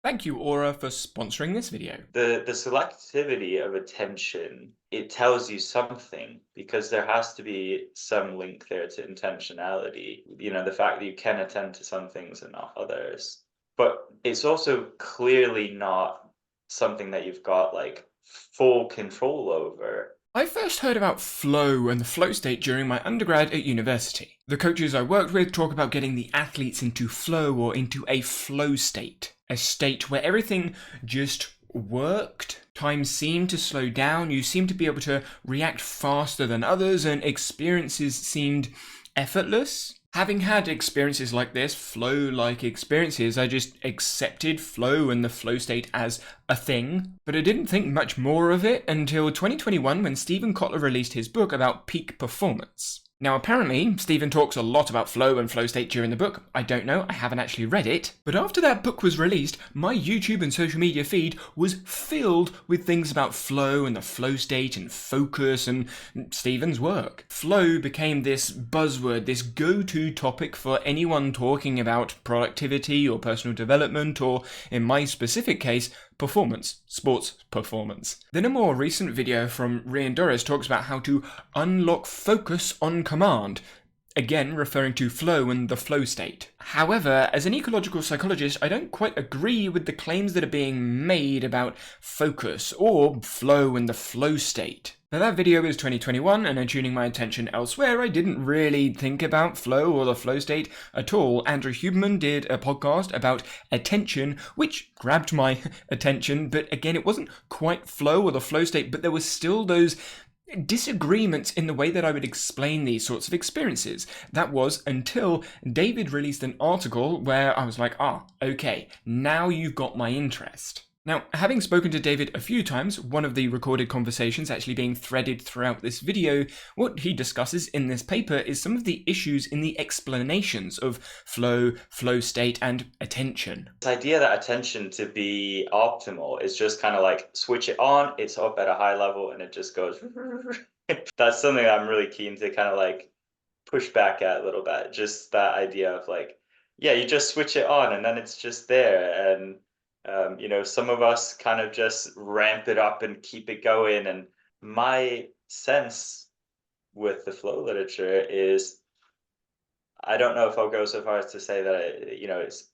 Thank you, Aura, for sponsoring this video. The selectivity of attention, it tells you something because there has to be some link there to intentionality. The fact that you can attend to some things and not others. But it's also clearly not something that you've got like full control over. I first heard about flow and the flow state during my undergrad at university. The coaches I worked with talk about getting the athletes into flow or into a flow state, a state where everything just worked. Time seemed to slow down, you seemed to be able to react faster than others, and experiences seemed effortless. Having had experiences like this, flow-like experiences, I just accepted flow and the flow state as a thing, but I didn't think much more of it until 2021 when Stephen Kotler released his book about peak performance. Now apparently, Stephen talks a lot about flow and flow state during the book. I don't know, I haven't actually read it. But after that book was released, my YouTube and social media feed was filled with things about flow and the flow state and focus and Stephen's work. Flow became this buzzword, this go-to topic for anyone talking about productivity or personal development or, in my specific case, performance, sports performance. Then a more recent video from Rian Doris talks about how to unlock focus on command, again referring to flow and the flow state. However, as an ecological psychologist, I don't quite agree with the claims that are being made about focus or flow and the flow state. Now that video is 2021 and I'm tuning my attention elsewhere. I didn't really think about flow or the flow state at all. Andrew Huberman did a podcast about attention, which grabbed my attention, but again, it wasn't quite flow or the flow state, but there was still those disagreements in the way that I would explain these sorts of experiences. That was until David released an article where I was like, okay, now you've got my interest. Now, having spoken to David a few times, one of the recorded conversations actually being threaded throughout this video, what he discusses in this paper is some of the issues in the explanations of flow, flow state, and attention. This idea that attention to be optimal is just kind of like switch it on, it's up at a high level, and it just goes. That's something that I'm really keen to kind of like push back at a little bit. Just that idea of like, yeah, you just switch it on and then it's just there. And some of us kind of just ramp it up and keep it going. And my sense with the flow literature is, I don't know if I'll go so far as to say that it's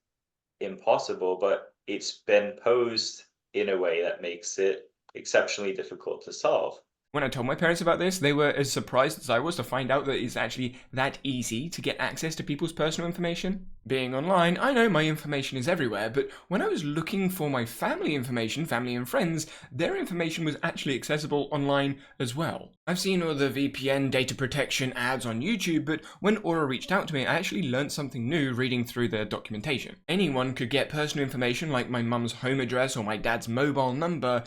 impossible, but it's been posed in a way that makes it exceptionally difficult to solve. When I told my parents about this, they were as surprised as I was to find out that it's actually that easy to get access to people's personal information. Being online, I know my information is everywhere, but when I was looking for my family information, family and friends, their information was actually accessible online as well. I've seen all the VPN data protection ads on YouTube, but when Aura reached out to me, I actually learned something new reading through their documentation. Anyone could get personal information like my mum's home address or my dad's mobile number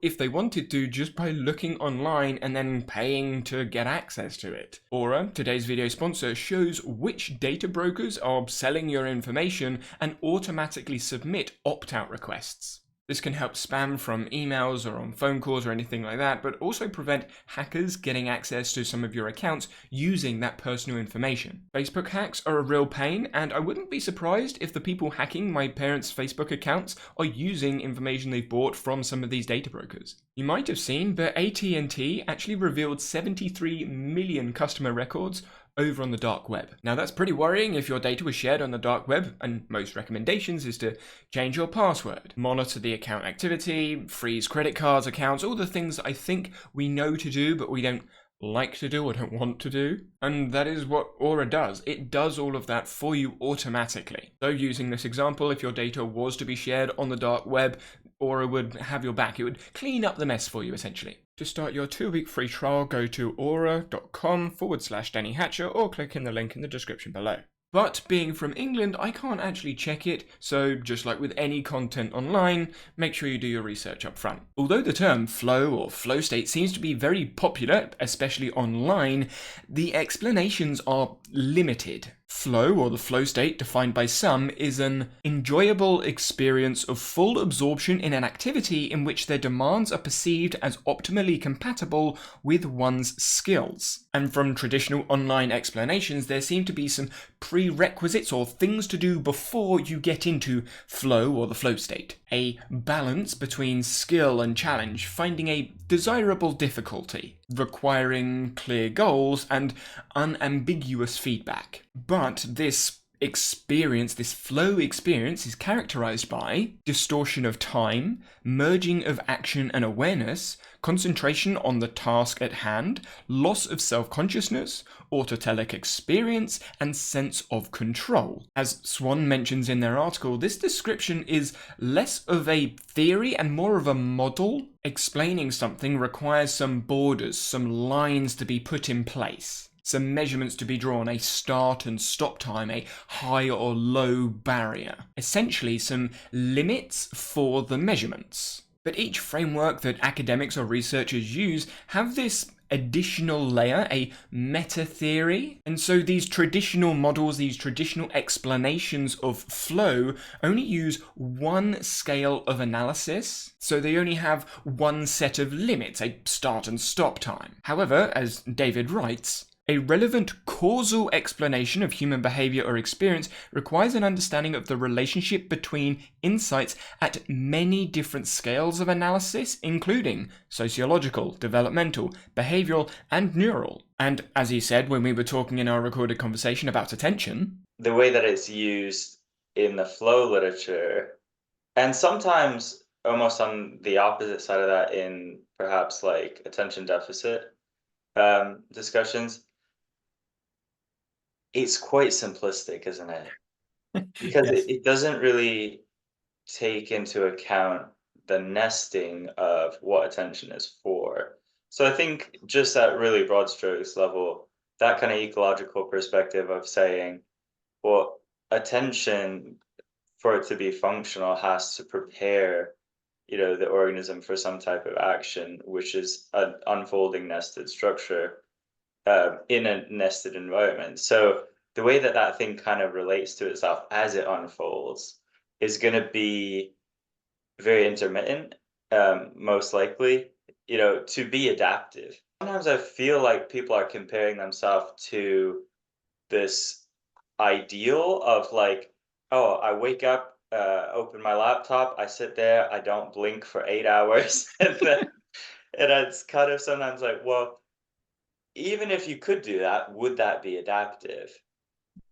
if they wanted to just by looking online and then paying to get access to it. Aura, today's video sponsor, shows which data brokers are selling your information and automatically submit opt-out requests. This can help spam from emails or on phone calls or anything like that, but also prevent hackers getting access to some of your accounts using that personal information. Facebook hacks are a real pain, and I wouldn't be surprised if the people hacking my parents' Facebook accounts are using information they've bought from some of these data brokers. You might have seen, but AT&T actually revealed 73 million customer records over on the dark web. Now that's pretty worrying if your data was shared on the dark web, and most recommendations is to change your password, monitor the account activity, freeze credit cards, accounts, all the things that I think we know to do but we don't like to do or don't want to do. And that is what Aura does. It does all of that for you automatically. So using this example, if your data was to be shared on the dark web, Aura would have your back. It would clean up the mess for you essentially. To start your 2-week free trial, go to aura.com/Danny Hatcher or click in the link in the description below. But being from England, I can't actually check it, so just like with any content online, make sure you do your research up front. Although the term flow or flow state seems to be very popular, especially online, the explanations are limited. Flow, or the flow state, defined by some, is an enjoyable experience of full absorption in an activity in which their demands are perceived as optimally compatible with one's skills. And from traditional online explanations, there seem to be some prerequisites or things to do before you get into flow or the flow state. A balance between skill and challenge, finding a desirable difficulty, requiring clear goals and unambiguous feedback. But this flow experience, is characterized by distortion of time, merging of action and awareness, concentration on the task at hand, loss of self-consciousness, autotelic experience, and sense of control. As Swan mentions in their article, this description is less of a theory and more of a model. Explaining something requires some borders, some lines to be put in place, some measurements to be drawn, a start and stop time, a high or low barrier. Essentially, some limits for the measurements. But each framework that academics or researchers use have this additional layer, a meta-theory. And so these traditional models, these traditional explanations of flow only use one scale of analysis. So they only have one set of limits, a start and stop time. However, as David writes, a relevant causal explanation of human behavior or experience requires an understanding of the relationship between insights at many different scales of analysis, including sociological, developmental, behavioral, and neural. And as he said when we were talking in our recorded conversation about attention, the way that it's used in the flow literature, and sometimes almost on the opposite side of that in perhaps like attention deficit discussions, it's quite simplistic, isn't it? Because yes. it doesn't really take into account the nesting of what attention is for. So I think just at really broad strokes level, that kind of ecological perspective of saying, well, attention for it to be functional has to prepare, the organism for some type of action, which is an unfolding nested structure in a nested environment. So the way that that thing kind of relates to itself as it unfolds is going to be very intermittent, most likely, to be adaptive. Sometimes I feel like people are comparing themselves to this ideal of like, oh, I wake up, open my laptop, I sit there, I don't blink for 8 hours, and it's kind of sometimes like, well, even if you could do that, would that be adaptive?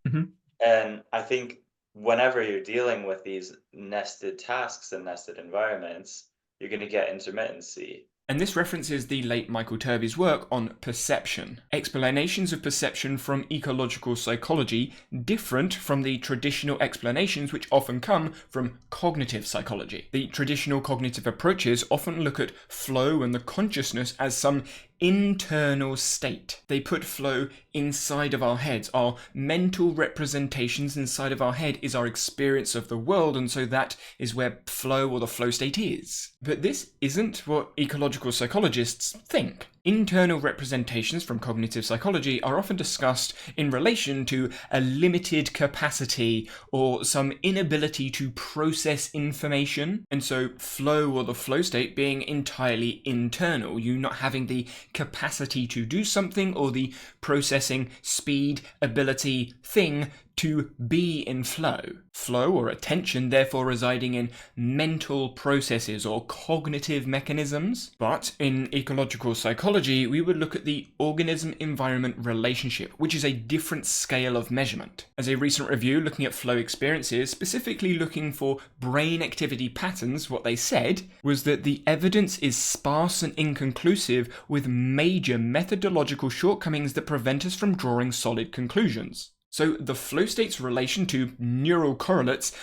Mhm. And I think whenever you're dealing with these nested tasks and nested environments, you're going to get intermittency. And this references the late Michael Turvey's work on perception. Explanations of perception from ecological psychology different from the traditional explanations which often come from cognitive psychology. The traditional cognitive approaches often look at flow and the consciousness as some internal state. They put flow inside of our heads. Our mental representations inside of our head is our experience of the world, and so that is where flow or the flow state is. But this isn't what ecological psychologists think. Internal representations from cognitive psychology are often discussed in relation to a limited capacity or some inability to process information, and so flow or the flow state being entirely internal, you not having the capacity to do something or the processing speed, ability, thing to be in flow. Flow or attention therefore residing in mental processes or cognitive mechanisms. But in ecological psychology, we would look at the organism-environment relationship, which is a different scale of measurement. As a recent review looking at flow experiences, specifically looking for brain activity patterns, what they said was that the evidence is sparse and inconclusive with major methodological shortcomings that prevent us from drawing solid conclusions. So the flow state's relation to neural correlates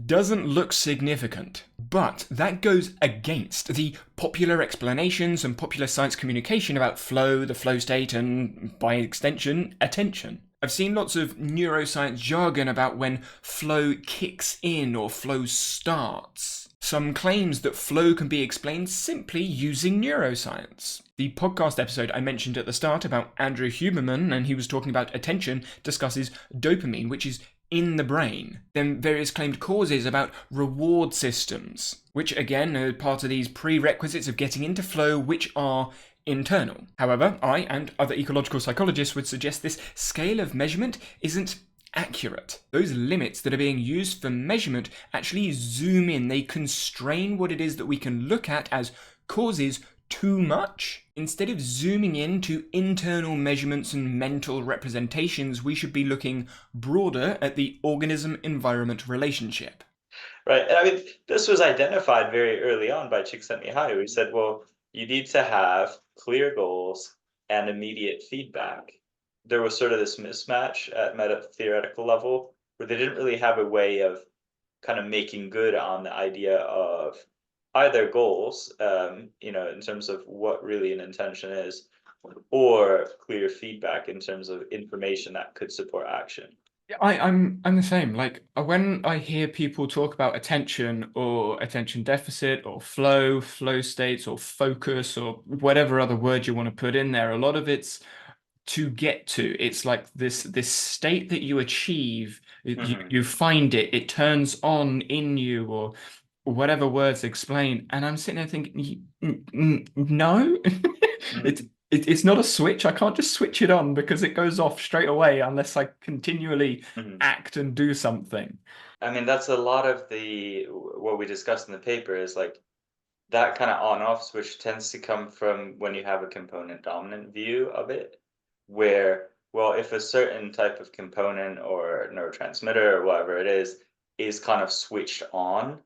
doesn't look significant, but that goes against the popular explanations and popular science communication about flow, the flow state, and by extension, attention. I've seen lots of neuroscience jargon about when flow kicks in or flow starts. some claims that flow can be explained simply using neuroscience. The podcast episode I mentioned at the start about Andrew Huberman, and he was talking about attention, discusses dopamine, which is in the brain. Then various claimed causes about reward systems, which again are part of these prerequisites of getting into flow, which are internal. However, I and other ecological psychologists would suggest this scale of measurement isn't accurate. Those limits that are being used for measurement actually zoom in. They constrain what it is that we can look at as causes too much. Instead of zooming in to internal measurements and mental representations, we should be looking broader at the organism-environment relationship. Right. And I mean, this was identified very early on by Csikszentmihalyi, who said, well, you need to have clear goals and immediate feedback. There was sort of this mismatch at meta-theoretical level where they didn't really have a way of kind of making good on the idea of either goals, in terms of what really an intention is, or clear feedback in terms of information that could support action. I'm the same. Like when I hear people talk about attention or attention deficit or flow states or focus or whatever other word you want to put in there, a lot of it's to get to. It's like this state that you achieve, you find it turns on in you, or whatever words explain. And I'm sitting there thinking, no, it's not a switch. I can't just switch it on because it goes off straight away unless I continually act and do something. I mean, that's a lot of what we discussed in the paper is like that kind of on-off switch tends to come from when you have a component dominant view of it, where, well, if a certain type of component or neurotransmitter or whatever it is kind of switched on.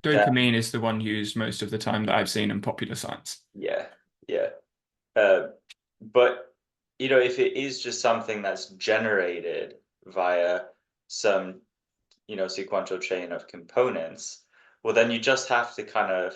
Dopamine is the one used most of the time that I've seen in popular science. Yeah. But if it is just something that's generated via some sequential chain of components, well, then you just have to kind of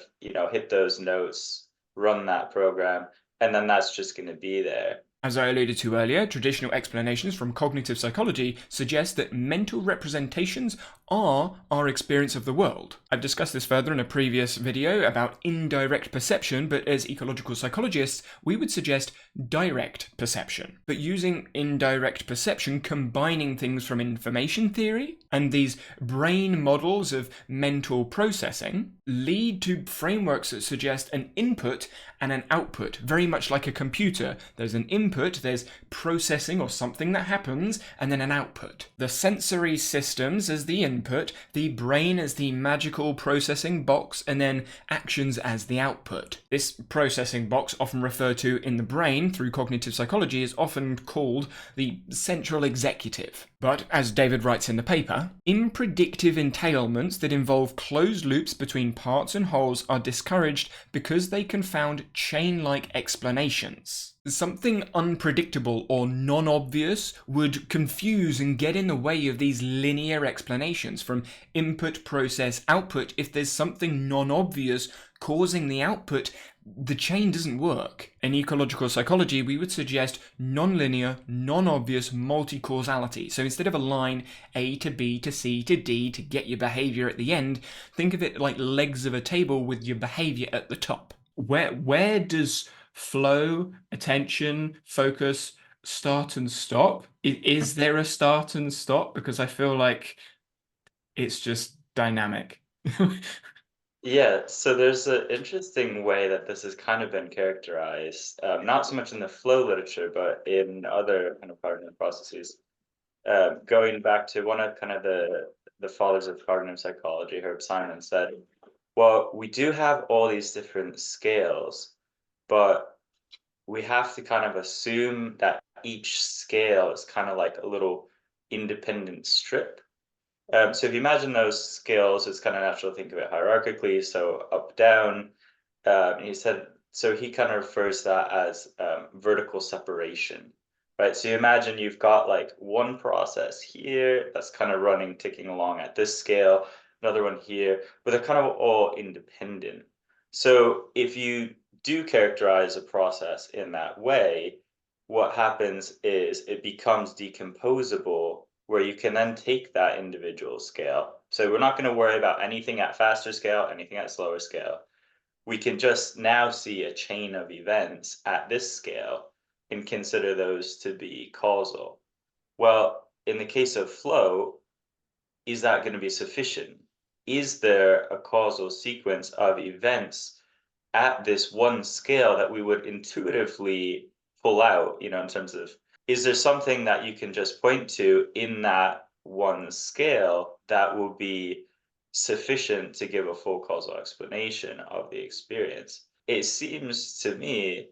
hit those notes, run that program, and then that's just going to be there. As I alluded to earlier, traditional explanations from cognitive psychology suggest that mental representations are our experience of the world. I've discussed this further in a previous video about indirect perception, but as ecological psychologists, we would suggest direct perception. But using indirect perception, combining things from information theory and these brain models of mental processing lead to frameworks that suggest an input and an output, very much like a computer. There's an input, there's processing or something that happens, and then an output. The sensory systems as the input, the brain as the magical processing box, and then actions as the output. This processing box, often referred to in the brain through cognitive psychology, is often called the central executive. But, as David writes in the paper, impredictive entailments that involve closed loops between parts and wholes are discouraged because they confound chain-like explanations. Something unpredictable or non-obvious would confuse and get in the way of these linear explanations from input, process, output. If there's something non-obvious causing the output, the chain doesn't work. In ecological psychology, we would suggest non-linear, non-obvious multi-causality. So instead of a line A to B to C to D to get your behavior at the end, think of it like legs of a table with your behavior at the top. Where does flow, attention, focus start and stop? Is there a start and stop? Because I feel like it's just dynamic. Yeah, so there's an interesting way that this has kind of been characterized, not so much in the flow literature, but in other kind of cognitive processes. Going back to one of kind of the fathers of cognitive psychology, Herb Simon, said, well, we do have all these different scales, but we have to kind of assume that each scale is kind of like a little independent strip. So if you imagine those scales, it's kind of natural to think of it hierarchically, so up, down. He said, so he kind of refers to that as vertical separation, right? So you imagine you've got like one process here that's kind of running, ticking along at this scale, another one here, but they're kind of all independent. So if you do characterize a process in that way, what happens is it becomes decomposable, where you can then take that individual scale. So we're not going to worry about anything at faster scale, anything at slower scale. We can just now see a chain of events at this scale and consider those to be causal. Well, in the case of flow, is that going to be sufficient? Is there a causal sequence of events at this one scale that we would intuitively pull out, in terms of, is there something that you can just point to in that one scale that will be sufficient to give a full causal explanation of the experience? It seems to me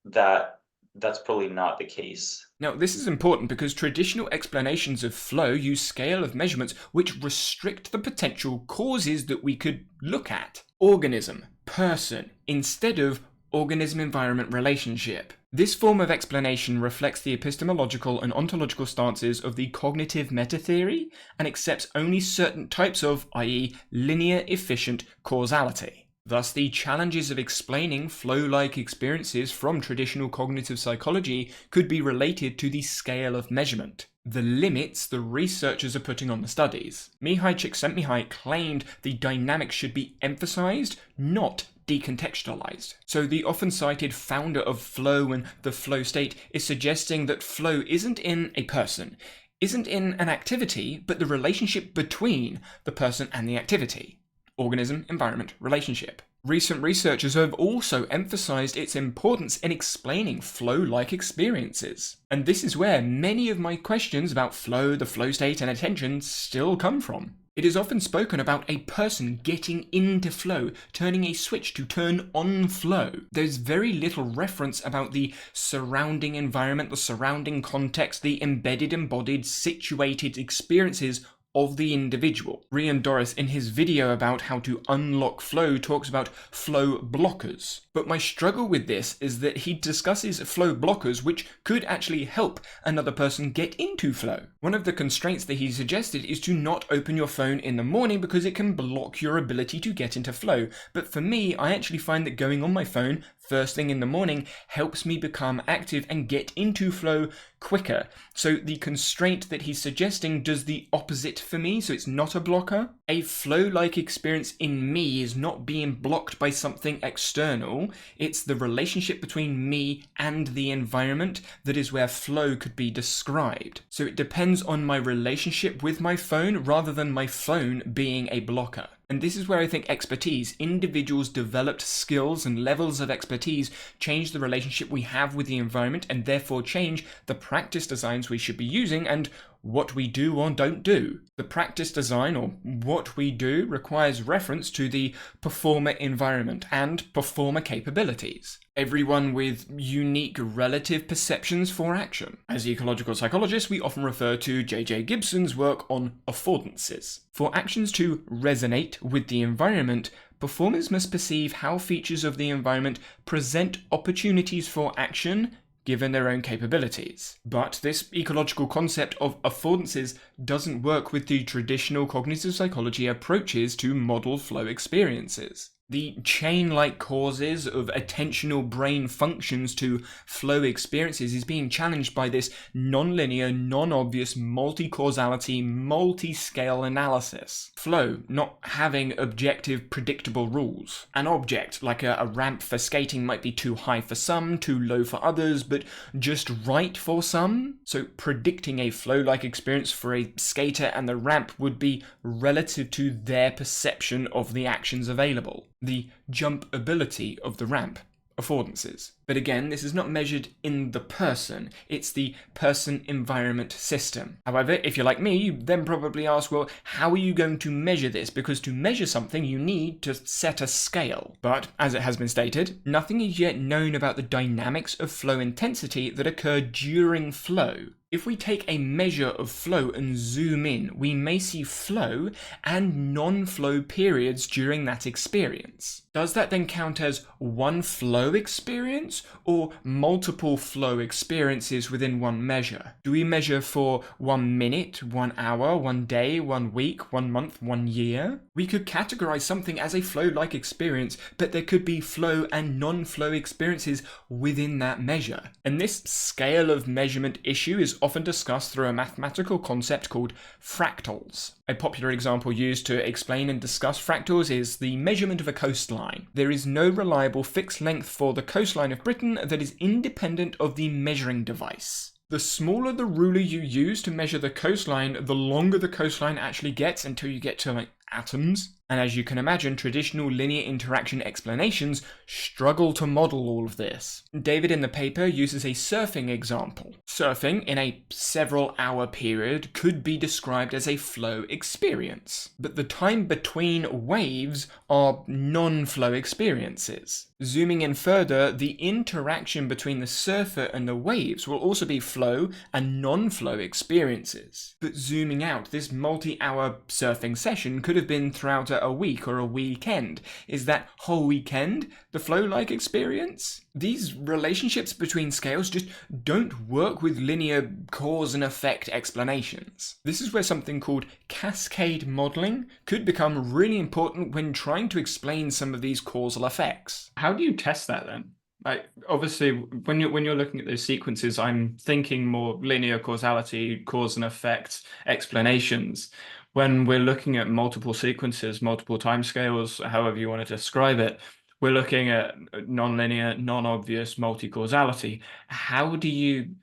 that that's probably not the case. Now, this is important because traditional explanations of flow use scale of measurements which restrict the potential causes that we could look at. Organism, person, instead of organism-environment relationship. This form of explanation reflects the epistemological and ontological stances of the cognitive meta-theory and accepts only certain types of, i.e., linear efficient causality. Thus, the challenges of explaining flow-like experiences from traditional cognitive psychology could be related to the scale of measurement, the limits the researchers are putting on the studies. Mihai Csikszentmihalyi claimed the dynamics should be emphasized, not decontextualized. So the often cited founder of flow and the flow state is suggesting that flow isn't in a person, isn't in an activity, but the relationship between the person and the activity. Organism-environment relationship. Recent researchers have also emphasized its importance in explaining flow-like experiences. And this is where many of my questions about flow, the flow state, and attention still come from. It is often spoken about a person getting into flow, turning a switch to turn on flow. There's very little reference about the surrounding environment, the surrounding context, the embedded, embodied, situated experiences of the individual. Rian Doris, in his video about how to unlock flow, talks about flow blockers. But my struggle with this is that he discusses flow blockers which could actually help another person get into flow. One of the constraints that he suggested is to not open your phone in the morning because it can block your ability to get into flow. But for me, I actually find that going on my phone first thing in the morning helps me become active and get into flow quicker. So the constraint that he's suggesting does the opposite for me, so it's not a blocker. A flow-like experience in me is not being blocked by something external. It's the relationship between me and the environment that is where flow could be described. So it depends on my relationship with my phone rather than my phone being a blocker. And this is where I think expertise, individuals' developed skills and levels of expertise change the relationship we have with the environment and therefore change the practice designs we should be using and what we do or don't do. The practice design, or what we do, requires reference to the performer environment and performer capabilities. Everyone with unique relative perceptions for action. As ecological psychologists, we often refer to J.J. Gibson's work on affordances. For actions to resonate with the environment, performers must perceive how features of the environment present opportunities for action given their own capabilities. But this ecological concept of affordances doesn't work with the traditional cognitive psychology approaches to model flow experiences. The chain-like causes of attentional brain functions to flow experiences is being challenged by this non-linear, non-obvious, multi-causality, multi-scale analysis. Flow not having objective, predictable rules. An object, like a ramp for skating, might be too high for some, too low for others, but just right for some. So predicting a flow-like experience for a skater and the ramp would be relative to their perception of the actions available. The jump ability of the ramp, affordances. But again, this is not measured in the person, it's the person-environment system. However, if you're like me, you then probably ask, well, how are you going to measure this? Because to measure something, you need to set a scale. But, as it has been stated, nothing is yet known about the dynamics of flow intensity that occur during flow. If we take a measure of flow and zoom in, we may see flow and non-flow periods during that experience. Does that then count as one flow experience or multiple flow experiences within one measure? Do we measure for 1 minute, 1 hour, 1 day, 1 week, 1 month, 1 year? We could categorize something as a flow-like experience, but there could be flow and non-flow experiences within that measure. And this scale of measurement issue is often discussed through a mathematical concept called fractals. A popular example used to explain and discuss fractals is the measurement of a coastline. There is no reliable fixed length for the coastline of Britain that is independent of the measuring device. The smaller the ruler you use to measure the coastline, the longer the coastline actually gets until you get to atoms. And as you can imagine, traditional linear interaction explanations struggle to model all of this. David in the paper uses a surfing example. Surfing in a several-hour period could be described as a flow experience, but the time between waves are non-flow experiences. Zooming in further, the interaction between the surfer and the waves will also be flow and non-flow experiences. But zooming out, this multi-hour surfing session could have been throughout a week or a weekend. Is that whole weekend the flow-like experience? These relationships between scales just don't work with linear cause and effect explanations. This is where something called cascade modeling could become really important when trying to explain some of these causal effects. How do you test that then? Like, obviously, when you're looking at those sequences, I'm thinking more linear causality, cause and effect explanations. When we're looking at multiple sequences, multiple timescales, however you want to describe it, we're looking at nonlinear, non-obvious multi-causality. How do you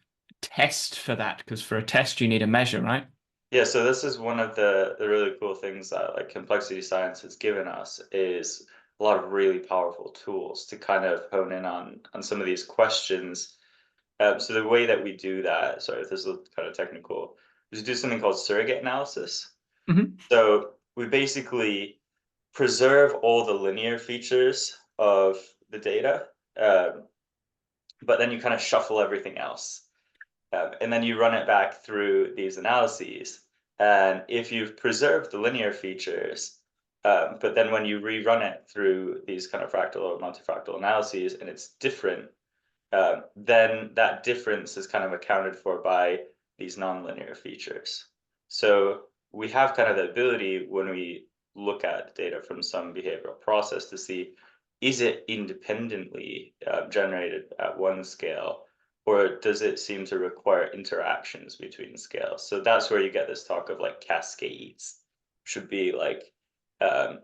test for that? Because for a test, you need a measure, right? Yeah, so this is one of the really cool things that like complexity science has given us is a lot of really powerful tools to kind of hone in on some of these questions. So the way that we do that, sorry if this is kind of technical, is we do something called surrogate analysis. Mm-hmm. So we basically preserve all the linear features of the data, but then you kind of shuffle everything else. And then you run it back through these analyses. And if you've preserved the linear features, but then when you rerun it through these kind of fractal or multifractal analyses and it's different, then that difference is kind of accounted for by these nonlinear features. So we have kind of the ability when we look at data from some behavioral process to see, is it independently generated at one scale, or does it seem to require interactions between scales? So that's where you get this talk of like cascades, should be like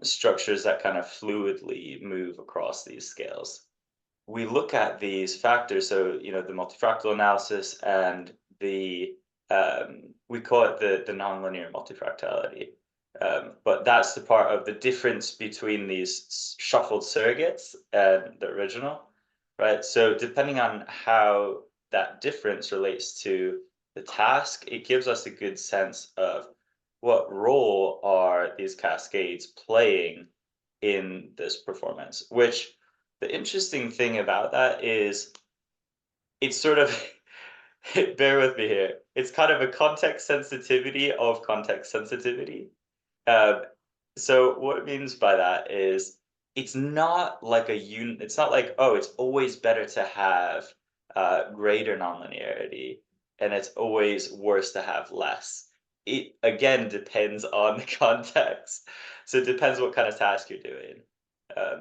structures that kind of fluidly move across these scales. We look at these factors, so the multifractal analysis and the we call it the nonlinear multifractality, but that's the part of the difference between these shuffled surrogates and the original, right? So depending on how that difference relates to the task, it gives us a good sense of what role are these cascades playing in this performance. Which the interesting thing about that is it's sort of bear with me here. It's kind of a context sensitivity of context sensitivity. So what it means by that is it's not like it's not like, oh, it's always better to have greater nonlinearity and it's always worse to have less. It again depends on the context. So it depends what kind of task you're doing.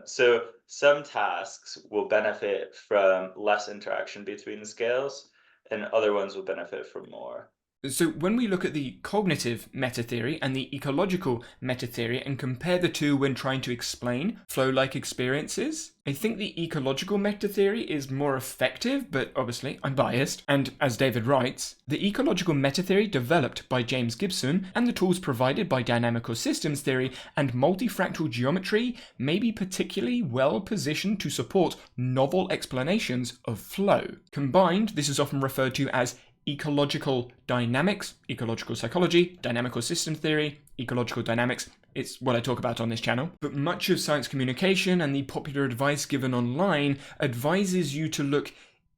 So some tasks will benefit from less interaction between the scales, and other ones will benefit from more. So when we look at the cognitive meta-theory and the ecological meta-theory and compare the two when trying to explain flow-like experiences, I think the ecological meta-theory is more effective, but obviously I'm biased. And as David writes, the ecological meta-theory developed by James Gibson and the tools provided by dynamical systems theory and multifractal geometry may be particularly well positioned to support novel explanations of flow. Combined, this is often referred to as ecological dynamics, ecological psychology, dynamical system theory, ecological dynamics. It's what I talk about on this channel. But much of science communication and the popular advice given online advises you to look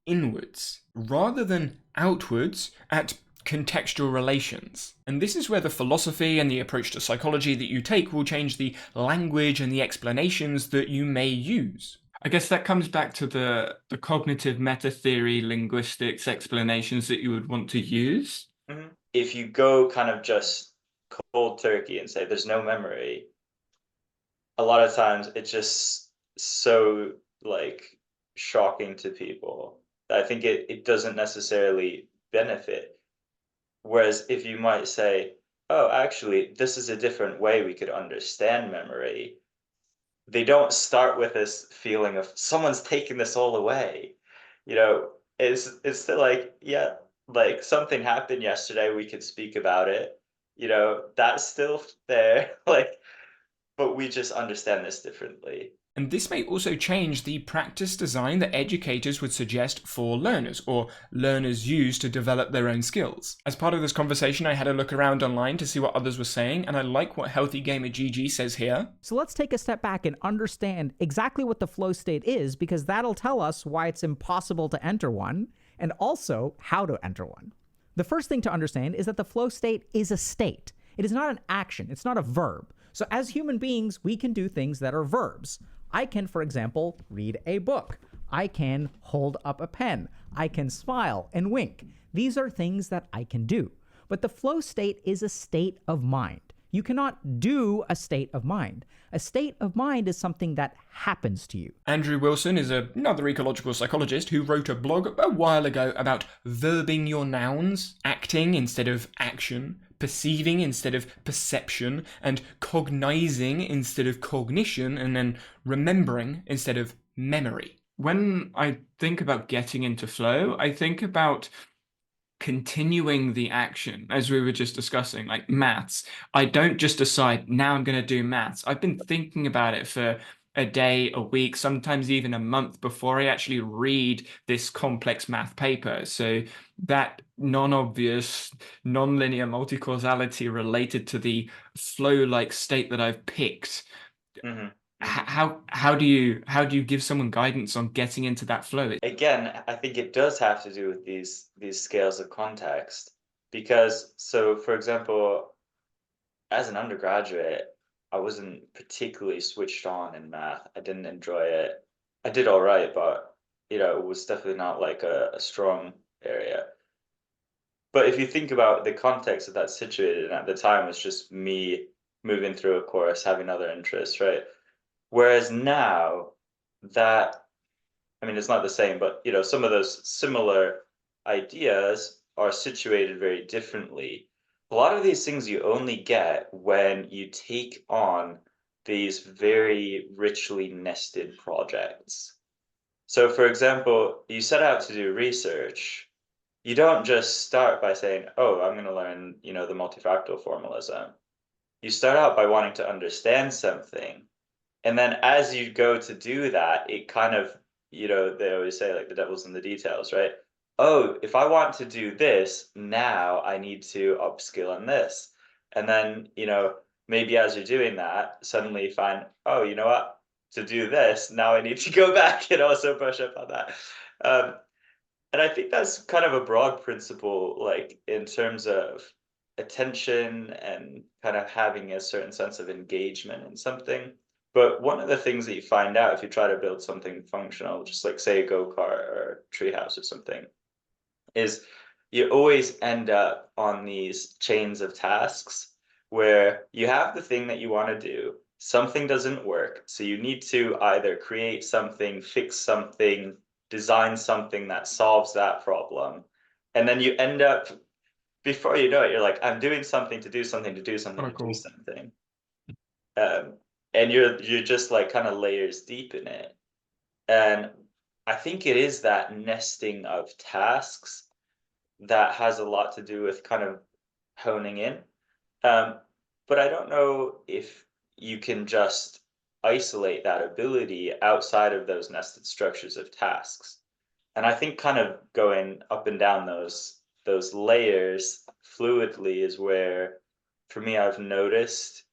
inwards rather than outwards at contextual relations. And this is where the philosophy and the approach to psychology that you take will change the language and the explanations that you may use. I guess that comes back to the cognitive meta-theory linguistics explanations that you would want to use. If you go kind of just cold turkey and say there's no memory, a lot of times it's just so like shocking to people that I think it doesn't necessarily benefit. Whereas if you might say, oh, actually, this is a different way we could understand memory, they don't start with this feeling of someone's taking this all away. You know, it's still like, yeah, like something happened yesterday, we could speak about it. You know, that's still there. Like, but we just understand this differently. And this may also change the practice design that educators would suggest for learners, or learners use to develop their own skills. As part of this conversation, I had a look around online to see what others were saying, and I like what Healthy Gamer GG says here. So let's take a step back and understand exactly what the flow state is, because that'll tell us why it's impossible to enter one, and also how to enter one. The first thing to understand is that the flow state is a state. It is not an action. It's not a verb. So as human beings, we can do things that are verbs. I can, for example, read a book. I can hold up a pen. I can smile and wink. These are things that I can do. But the flow state is a state of mind. You cannot do a state of mind. A state of mind is something that happens to you. Andrew Wilson is another ecological psychologist who wrote a blog a while ago about verbing your nouns, acting instead of action, perceiving instead of perception, and cognizing instead of cognition, and then remembering instead of memory. When I think about getting into flow, I think about continuing the action, as we were just discussing, like maths. I don't just decide, now I'm going to do maths. I've been thinking about it for a day, a week, sometimes even a month before I actually read this complex math paper. So that non-obvious, non-linear multi-causality related to the flow-like state that I've picked. Mm-hmm. How do you give someone guidance on getting into that flow? Again, I think it does have to do with these scales of context, because so for example, as an undergraduate, I wasn't particularly switched on in math. I didn't enjoy it. I did all right, but you know, it was definitely not like a strong area. But if you think about the context that that's situated in at the time, was just me moving through a course, having other interests, right? Whereas now that, I mean, it's not the same, but you know, some of those similar ideas are situated very differently. A lot of these things you only get when you take on these very richly nested projects. So for example, you set out to do research. You don't just start by saying, oh, I'm going to learn, you know, the multifactorial formalism. You start out by wanting to understand something. And then as you go to do that, it kind of, you know, they always say like the devil's in the details, right? Oh, if I want to do this, now I need to upskill in this. And then, you know, maybe as you're doing that, suddenly you find, oh, you know what? To do this, now I need to go back and also brush up on that. And I think that's kind of a broad principle, like in terms of attention and kind of having a certain sense of engagement in something. But one of the things that you find out if you try to build something functional, just like say a go-kart or a treehouse or something, is you always end up on these chains of tasks where you have the thing that you want to do, something doesn't work, so you need to either create something, fix something, design something that solves that problem, and then you end up, before you know it, you're like, I'm doing something to do something to do something to do something. And you're just like kind of layers deep in it. And I think it is that nesting of tasks that has a lot to do with kind of honing in. But I don't know if you can just isolate that ability outside of those nested structures of tasks. And I think kind of going up and down those layers fluidly is where, for me, I've noticed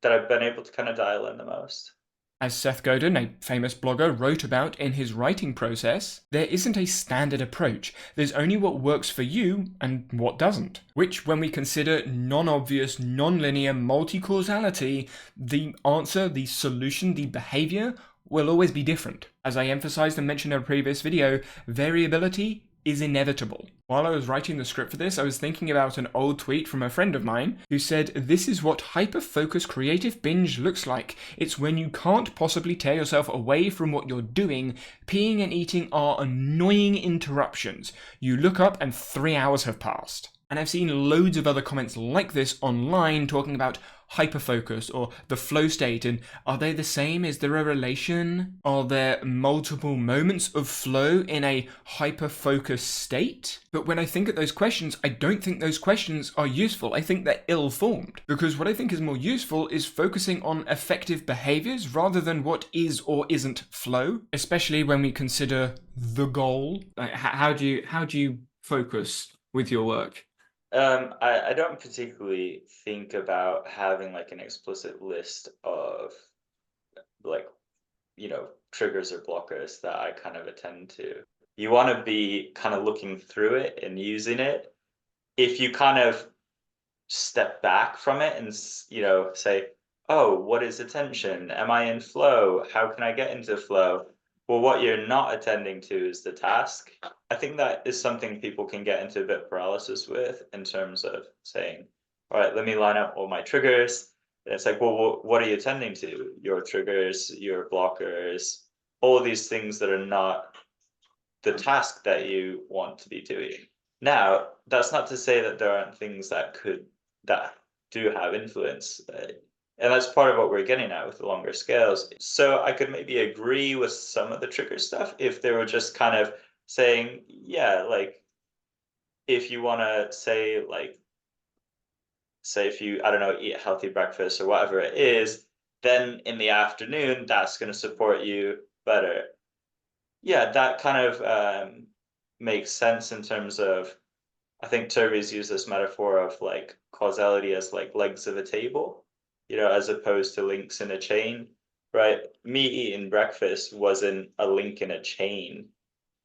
that I've been able to kind of dial in the most. As Seth Godin, a famous blogger, wrote about in his writing process, there isn't a standard approach. There's only what works for you and what doesn't. Which, when we consider non-obvious, non-linear multi-causality, the answer, the solution, the behavior will always be different. As I emphasized and mentioned in a previous video, variability is inevitable. While I was writing the script for this, I was thinking about an old tweet from a friend of mine who said, "This is what hyper-focus creative binge looks like. It's when you can't possibly tear yourself away from what you're doing. Peeing and eating are annoying interruptions. You look up and 3 hours have passed." And I've seen loads of other comments like this online talking about hyperfocus or the flow state, and are they the same? Is there a relation? Are there multiple moments of flow in a hyperfocus state? But when I think at those questions, I don't think those questions are useful. I think they're ill-formed, because what I think is more useful is focusing on effective behaviors rather than what is or isn't flow, especially when we consider the goal. Like, how do you focus with your work? I don't particularly think about having like an explicit list of like, triggers or blockers that I kind of attend to. You want to be kind of looking through it and using it. If you kind of step back from it and, say, oh, what is attention? Am I in flow? How can I get into flow? Well, what you're not attending to is the task. I think that is something people can get into a bit of paralysis with, in terms of saying, all right, let me line up all my triggers. And it's like, well, what are you attending to? Your triggers, your blockers, all of these things that are not the task that you want to be doing. Now, that's not to say that there aren't things that do have influence. And that's part of what we're getting at with the longer scales. So I could maybe agree with some of the trigger stuff if they were just kind of saying, yeah, like, if you want to say, like, say if you, I don't know, eat a healthy breakfast or whatever it is, then in the afternoon, that's going to support you better. Yeah, that kind of makes sense in terms of, I think Turby's used this metaphor of like causality as like legs of a table, as opposed to links in a chain, right? Me eating breakfast wasn't a link in a chain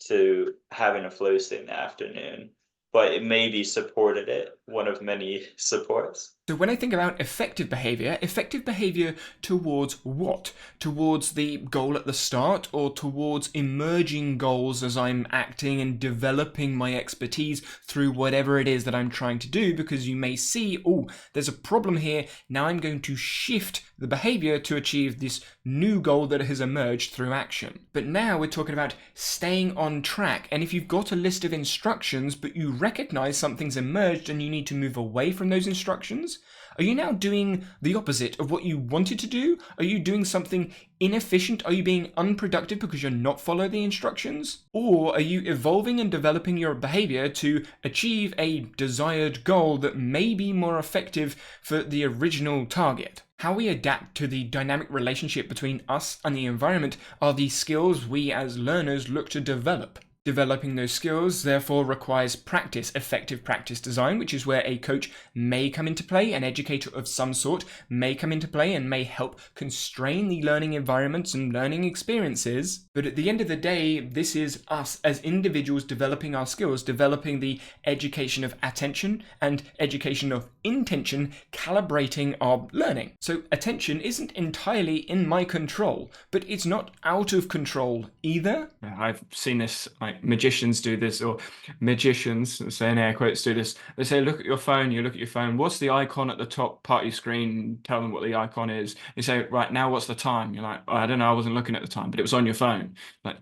to having a flow state in the afternoon, but it maybe supported it, one of many supports. So when I think about effective behavior towards what? Towards the goal at the start, or towards emerging goals as I'm acting and developing my expertise through whatever it is that I'm trying to do? Because you may see, oh, there's a problem here. Now I'm going to shift the behavior to achieve this new goal that has emerged through action. But now we're talking about staying on track. And if you've got a list of instructions, but you recognize something's emerged and you need to move away from those instructions, are you now doing the opposite of what you wanted to do? Are you doing something inefficient? Are you being unproductive because you're not following the instructions? Or are you evolving and developing your behavior to achieve a desired goal that may be more effective for the original target? How we adapt to the dynamic relationship between us and the environment are the skills we as learners look to develop. Developing those skills therefore requires practice, effective practice design, which is where a coach may come into play, an educator of some sort may come into play and may help constrain the learning environments and learning experiences. But at the end of the day, this is us as individuals developing our skills, developing the education of attention and education of intention, calibrating our learning. So attention isn't entirely in my control, but it's not out of control either. I've seen this, like magicians do this, or magicians, saying air quotes, do this. They say, look at your phone, you look at your phone, what's the icon at the top part of your screen? Tell them what the icon is. You say, right, now what's the time? You're like, oh, I don't know, I wasn't looking at the time, but it was on your phone. Like,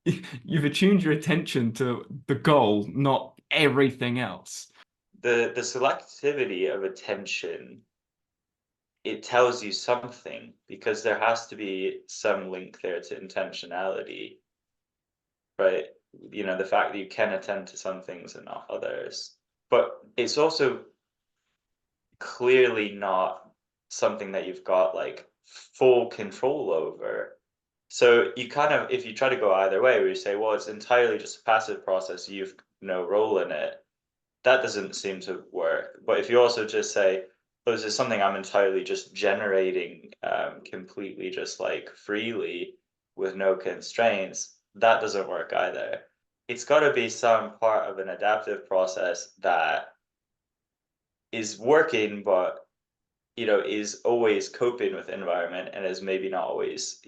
you've attuned your attention to the goal, not everything else. The selectivity of attention, it tells you something, because there has to be some link there to intentionality, right? The fact that you can attend to some things and not others. But it's also clearly not something that you've got like full control over. So you kind of, if you try to go either way, where you say, well, it's entirely just a passive process, you've no role in it, that doesn't seem to work. But if you also just say, oh, this is something I'm entirely just generating completely just like freely with no constraints, that doesn't work either. It's got to be some part of an adaptive process that is working, but is always coping with environment and is maybe not always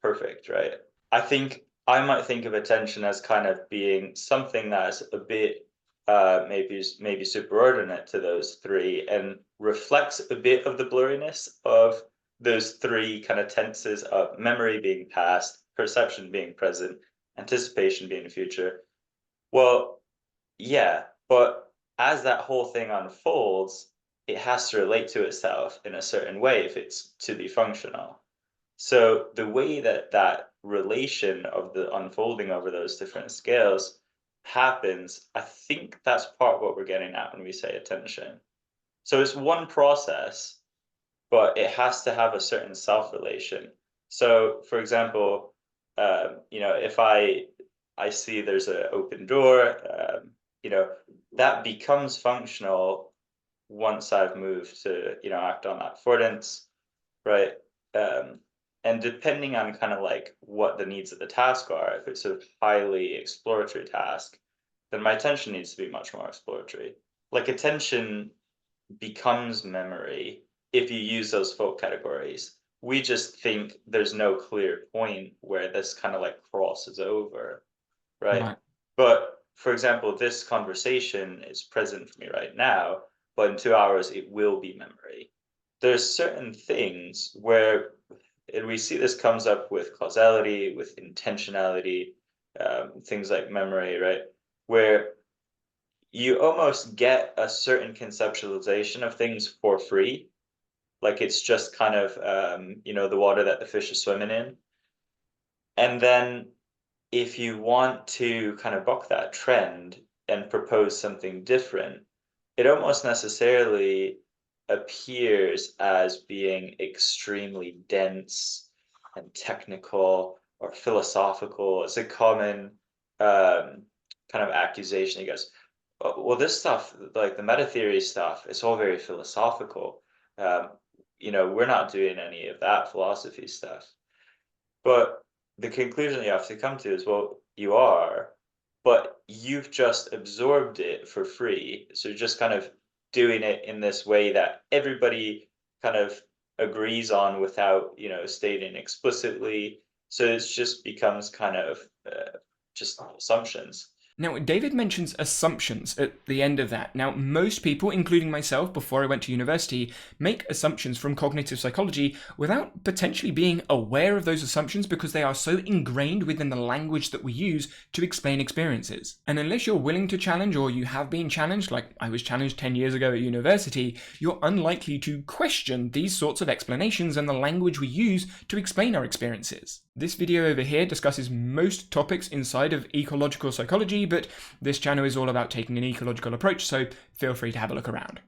perfect, right? I think I might think of attention as kind of being something that's a bit maybe superordinate to those three and reflects a bit of the blurriness of those three kind of tenses of memory being past, perception being present, anticipation being the future. Well, yeah, but as that whole thing unfolds, it has to relate to itself in a certain way if it's to be functional. So the way that that relation of the unfolding over those different scales happens, I think that's part of what we're getting at when we say attention. So it's one process, but it has to have a certain self-relation. So, for example, if I see there's an open door, that becomes functional once I've moved to act on that affordance, right? Um, and depending on kind of like what the needs of the task are, if it's a highly exploratory task, then my attention needs to be much more exploratory. Like attention becomes memory if you use those folk categories. We just think there's no clear point where this kind of like crosses over, right? Right. But for example, this conversation is present for me right now, but in 2 hours it will be memory. There's certain things where, and we see this comes up with causality, with intentionality, things like memory, right? Where you almost get a certain conceptualization of things for free. Like it's just kind of, the water that the fish is swimming in. And then if you want to kind of buck that trend and propose something different, it almost necessarily appears as being extremely dense and technical or philosophical. It's a common kind of accusation. He goes, well, this stuff, like the meta theory stuff, it's all very philosophical. We're not doing any of that philosophy stuff. But the conclusion you have to come to is, well, you are, but you've just absorbed it for free. So you're just kind of doing it in this way that everybody kind of agrees on without, stating explicitly. So it just becomes kind of just assumptions. Now, David mentions assumptions at the end of that. Now, most people, including myself before I went to university, make assumptions from cognitive psychology without potentially being aware of those assumptions because they are so ingrained within the language that we use to explain experiences. And unless you're willing to challenge or you have been challenged, like I was challenged 10 years ago at university, you're unlikely to question these sorts of explanations and the language we use to explain our experiences. This video over here discusses most topics inside of ecological psychology, but this channel is all about taking an ecological approach, so feel free to have a look around.